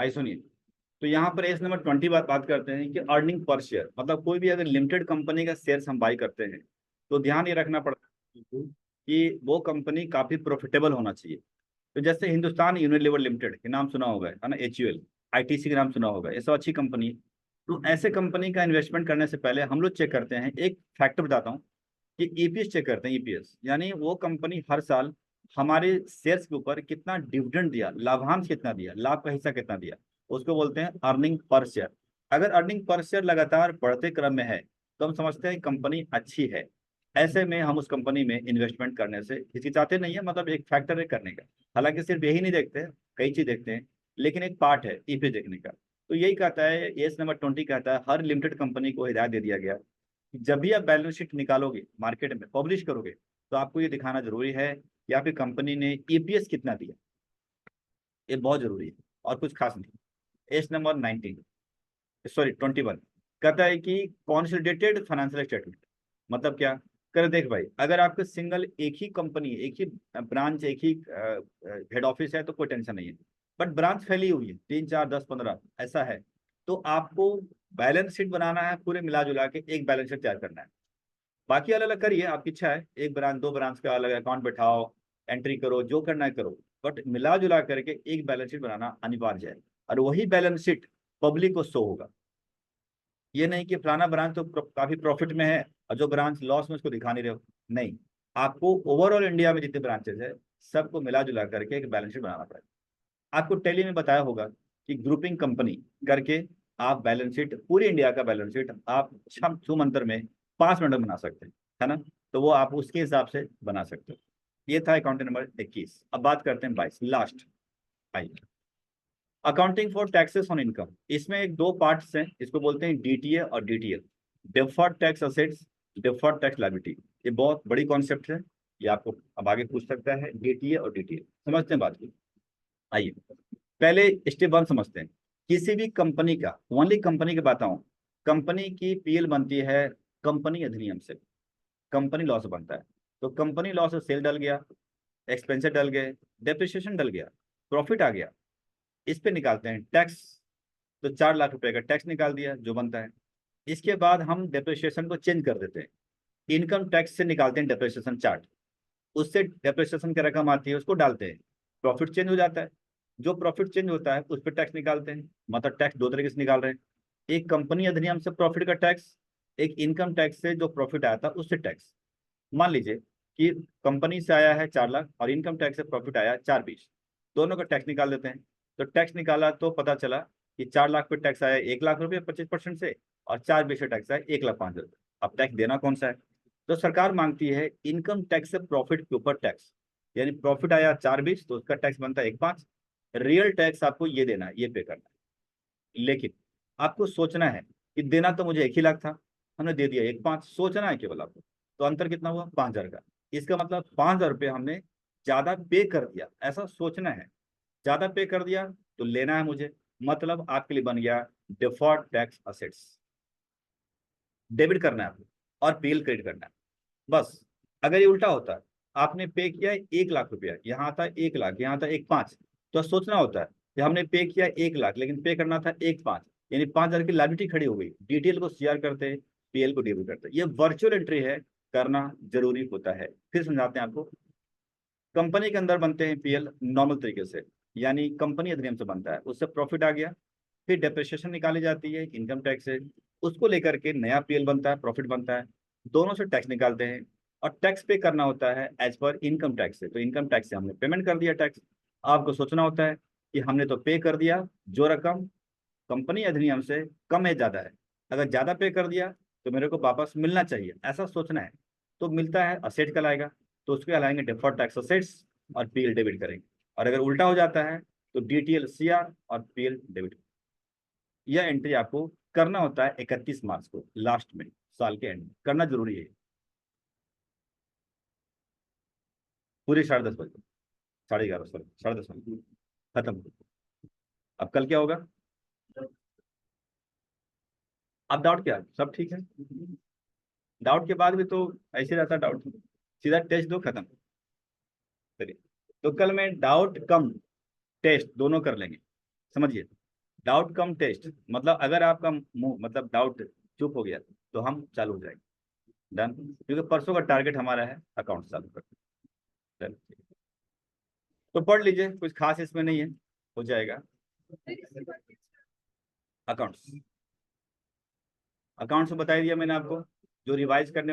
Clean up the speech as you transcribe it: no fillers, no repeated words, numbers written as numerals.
आई सुनिए। तो यहाँ पर एस नंबर 20 बात करते हैं कि अर्निंग पर शेयर, मतलब कोई भी अगर लिमिटेड कंपनी का शेयर हम बाई करते हैं तो ध्यान ये रखना पड़ता है कि वो कंपनी काफी प्रॉफिटेबल होना चाहिए। तो जैसे हिंदुस्तान यूनिलीवर लिमिटेड के नाम सुना होगा, है ना, HUL, आईटीसी के नाम सुना होगा, ये सब अच्छी कंपनी है। तो ऐसे कंपनी का इन्वेस्टमेंट करने से पहले हम लोग चेक करते हैं, एक फैक्टर बताता हूँ कि ईपीएस चेक करते हैं। ईपीएस यानी वो कंपनी हर साल हमारे शेयर्स के ऊपर कितना डिविडेंड दिया, लाभांश कितना दिया, लाभ का हिस्सा कितना दिया, उसको बोलते हैं अर्निंग पर शेयर। अगर अर्निंग पर शेयर लगातार बढ़ते क्रम में है तो हम समझते हैं कंपनी अच्छी है। ऐसे में हम उस कंपनी में इन्वेस्टमेंट करने से हिचकिचाते नहीं है, मतलब एक फैक्टर है करने का। हालांकि सिर्फ यही नहीं देखते हैं, कई चीज देखते हैं, लेकिन एक पार्ट है ईपीएस देखने का। तो यही कहता है, एस नंबर 20 कहता है हर लिमिटेड कंपनी को हिदायत दे दिया गया कि जब भी आप बैलेंस शीट निकालोगे, मार्केट में पब्लिश करोगे, तो आपको ये दिखाना जरूरी है कि आपकी कंपनी ने ईपीएस कितना दिया। ये बहुत जरूरी है और कुछ खास नहीं। एस नंबर 19, सॉरी 21, कहता है कि कॉन्सोलिडेटेड फाइनेंशियल स्टेटमेंट। मतलब क्या कर, देख भाई, अगर आपके सिंगल एक ही कंपनी, एक ही ब्रांच, एक ही हेड ऑफिस है तो कोई टेंशन नहीं है। बट ब्रांच फैली हुई है, 3 4 10 15 ऐसा है, तो आपको बैलेंस शीट बनाना है, पूरे मिला जुला के एक बैलेंस शीट तैयार करना है। बाकी अलग अलग करिए, आपकी इच्छा है, एक ब्रांच दो ब्रांच का अलग अकाउंट बैठाओ, एंट्री करो, जो करना है करो, बट मिला जुला करके एक बैलेंस शीट बनाना अनिवार्य है। और वही बैलेंस शीट पब्लिक को शो होगा। ये नहीं कि फलाना ब्रांच तो काफी प्रॉफिट में है और जो ब्रांच लॉस में उसको दिखा नहीं रहे हो। नहीं, आपको ओवरऑल इंडिया में जितने ब्रांचेस है सबको मिला जुला करके एक बैलेंस शीट बनाना पड़ेगा। आपको टेली में बताया होगा कि ग्रुपिंग कंपनी करके आप बैलेंस शीट, पूरी इंडिया का बैलेंस शीट आप छम अंतर में 5 मिनट में बना सकते हैं, है ना। तो वो आप उसके हिसाब से बना सकते हो। ये था अकाउंट नंबर 21। अब बात करते हैं 22, लास्ट। आइए, accounting for taxes on income. इसमें एक दो पार्ट्स हैं, इसको बोलते हैं डीटीए और DTL, deferred tax assets, deferred tax liability. ये बहुत बड़ी कॉन्सेप्ट है, ये आपको अब आगे पूछ सकता है, डीटीए और डीटीएल। समझते हैं बात को। आइए, पहले स्टेप 1 समझते हैं। किसी भी कंपनी का, ओनली कंपनी की बात आऊं, कंपनी की पीएल बनती है कंपनी अधिनियम से, कंपनी लॉ से बनता है। तो कंपनी लॉ से सेल डल गया, एक्सपेंसेस डल गए, डेप्रिसिएशन डल गया, प्रॉफिट आ गया, इस पे निकालते हैं टैक्स। तो 4 लाख रुपए का टैक्स निकाल दिया जो बनता है। इसके बाद हम डेप्रिसिएशन को चेंज कर देते हैं, इनकम टैक्स से निकालते हैं डेप्रिसिएशन चार्ट, उससे डेप्रिसिएशन की रकम आती है उसको डालते हैं, प्रॉफिट चेंज हो जाता है। जो प्रॉफिट चेंज होता है उस पर टैक्स निकालते हैं। मतलब टैक्स दो तरीके से निकाल रहे हैं, एक कंपनी अधिनियम से प्रॉफिट का टैक्स, एक इनकम टैक्स से जो प्रॉफिट आया था उससे टैक्स। मान लीजिए कि कंपनी से आया है 4 लाख और इनकम टैक्स से प्रॉफिट आया 420, दोनों का टैक्स निकाल देते हैं। तो टैक्स निकाला तो पता चला कि 4 लाख पे टैक्स आया 1 लाख रुपये 25% से, और 420 से टैक्स आया 1,05,000। अब टैक्स देना कौन सा है? तो सरकार मांगती है इनकम टैक्स से प्रॉफिट के ऊपर टैक्स। यानी प्रॉफिट आया 420 तो उसका टैक्स बनता है 1,05। रियल टैक्स आपको ये देना है, ये पे करना है। लेकिन आपको सोचना है कि देना तो मुझे 1 ही लाख था, हमने दे दिया 1,05, सोचना है केवल आपको। तो अंतर कितना हुआ? 5,000 का। इसका मतलब 5,000 रुपये हमने ज्यादा पे कर दिया, ऐसा सोचना है। ज्यादा पे कर दिया तो लेना है मुझे, मतलब आपके लिए बन गया डिफर्ड टैक्स असेट्स। डेबिट करना है आपको और पीएल क्रेडिट करना है, बस। अगर ये उल्टा होता है, आपने पे किया 1 लाख रुपया, यहाँ था 1 लाख, यहाँ था 1,05, तो सोचना होता है कि हमने पे किया 1 लाख लेकिन पे करना था 1,05, यानी 5,000 की लायबिलिटी खड़ी हो गई। डिटेल को सीआर करते, पीएल को डेबिट करते, ये वर्चुअल एंट्री है, करना जरूरी होता है। फिर समझाते हैं आपको। कंपनी के अंदर बनते हैं पीएल नॉर्मल तरीके से, यानी कंपनी अधिनियम से बनता है, उससे प्रॉफिट आ गया, फिर डेप्रिसिएशन निकाली जाती है इनकम टैक्स से, उसको लेकर के नया पीएल बनता है, प्रॉफिट बनता है, दोनों से टैक्स निकालते हैं। और टैक्स पे करना होता है एज पर इनकम टैक्स से, तो इनकम टैक्स से हमने पेमेंट कर दिया टैक्स। आपको सोचना होता है कि हमने तो पे कर दिया, जो रकम कंपनी अधिनियम से कम है, ज्यादा है, अगर ज्यादा पे कर दिया तो मेरे को वापस मिलना चाहिए, ऐसा सोचना है। तो मिलता है असेट कहलाएगा, तो उसको कहलाएंगे डिफर्ड टैक्स असेट्स, और पीएल डेबिट करेंगे। और अगर उल्टा हो जाता है तो डीटीएल सीआर और पीएल डेबिट। यह एंट्री आपको करना होता है 31 मार्च को, लास्ट में, साल के एंड में करना जरूरी है। पूरी 10:30 बजे, 11:30, सॉरी 10:30 बजे खत्म। अब कल क्या होगा? अब डाउट क्या, सब ठीक है? डाउट के बाद भी तो ऐसे रहता डाउट, सीधा टेस्ट दो, खत्म। चलिए, तो कल मैं डाउट कम टेस्ट दोनों कर लेंगे, समझिए। डाउट कम टेस्ट, मतलब अगर आपका मुंह मतलब डाउट चुप हो गया तो हम चालू हो जाएंगे। डन, क्योंकि परसों का टारगेट हमारा है अकाउंट चालू करना। डन, तो पढ़ लीजिए, कुछ खास इसमें नहीं है, हो जाएगा। अकाउंट्स, अकाउंट्स बता दिया मैंने आपको, जो रिवाइज करने